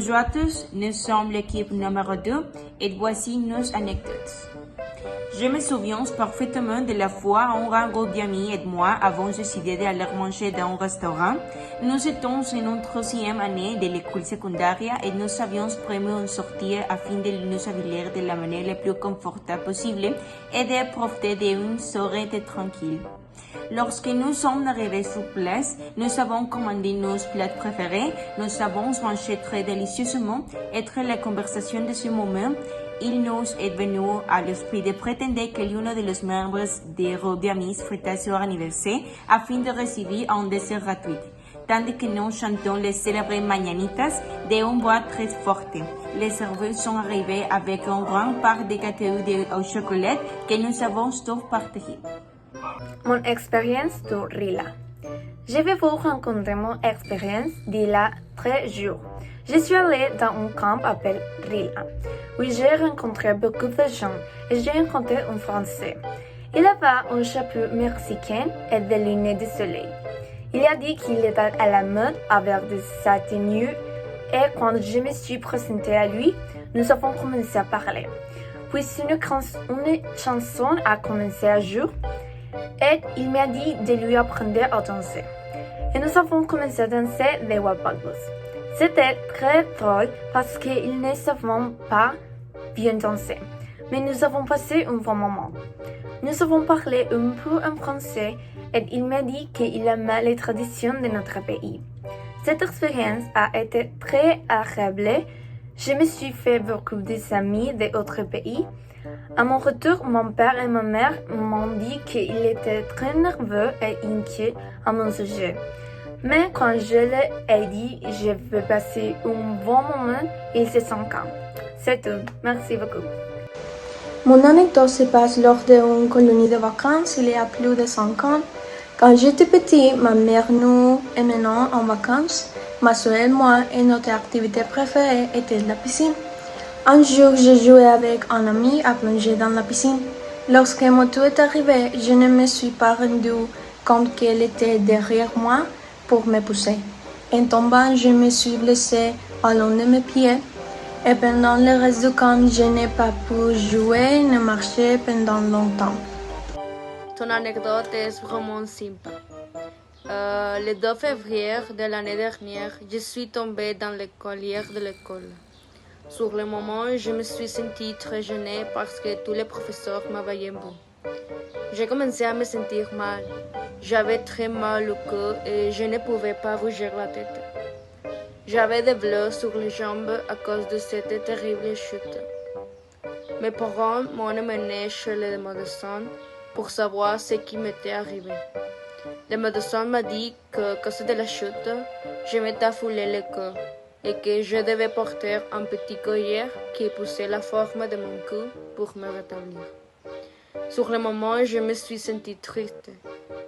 Bonjour à tous, nous sommes l'équipe numéro 2 et voici nos anecdotes. Je me souviens parfaitement de la fois où un groupe d'amis et moi avons décidé d'aller manger dans un restaurant. Nous étions en notre troisième année de l'école secondaire et nous avions prévu une sortie afin de nous habiller de la manière la plus confortable possible et de profiter d'une soirée tranquille. Lorsque nous sommes arrivés sur place, nous avons commandé nos plats préférés, nous avons mangé très délicieusement et après la conversation de ce moment, il nous est venu à l'esprit de prétendre que l'un de los membres des groupes d'amis fêtait son anniversaire afin de recevoir un dessert gratuit. Tandis que nous chantons les célèbres mañanitas d'une voix très forte. Les serveurs sont arrivés avec un grand part de gâteaux au chocolat que nous avons tous partagé. Mon expérience de Rila. Je vais vous raconter mon expérience d'il y a 13 jours. Je suis allée dans un camp appelé Rila, où j'ai rencontré beaucoup de gens et j'ai rencontré un Français. Il avait un chapeau mexicain et des lunettes de soleil. Il a dit qu'il était à la mode avec de sa tenue et quand je me suis présentée à lui, nous avons commencé à parler. Puis une chanson a commencé à jouer et il m'a dit de lui apprendre à danser. Et nous avons commencé à danser les Wapagos. C'était très drôle parce qu'ils ne savaient pas bien danser. Mais nous avons passé un bon moment. Nous avons parlé un peu en français et il m'a dit qu'il aimait les traditions de notre pays. Cette expérience a été très agréable. Je me suis fait beaucoup d'amis d'autres pays. À mon retour, mon père et ma mère m'ont dit qu'ils étaient très nerveux et inquiets à mon sujet. Mais quand je leur ai dit que je veux passer un bon moment, ils se sont calmes. C'est tout. Merci beaucoup. Mon anecdote se passe lors d'une colonie de vacances il y a plus de 5 ans. Quand j'étais petit, ma mère nous emmenait en vacances. Ma soeur et moi, et notre activité préférée était la piscine. Un jour, je jouais avec un ami à plonger dans la piscine. Lorsque mon tour est arrivé, je ne me suis pas rendu compte qu'elle était derrière moi pour me pousser. En tombant, je me suis blessée à l'un de mes pieds. Et pendant le reste du camp, je n'ai pas pu jouer ni marcher pendant longtemps. Ton anecdote est vraiment sympa. Le 2 février de l'année dernière, je suis tombée dans le collier de l'école. Sur le moment, je me suis sentie très gênée parce que tous les professeurs m'avaient vu. J'ai commencé à me sentir mal. J'avais très mal au cœur et je ne pouvais pas bouger la tête. J'avais des bleus sur les jambes à cause de cette terrible chute. Mes parents m'ont emmené chez le médecin pour savoir ce qui m'était arrivé. Le médecin m'a dit qu'à cause de la chute, je m'étais foulé le cœur et que je devais porter un petit collier qui épousait la forme de mon cou pour me rétablir. Sur le moment, je me suis sentie triste,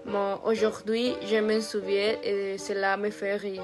mais aujourd'hui, je m'en souviens et cela me fait rire.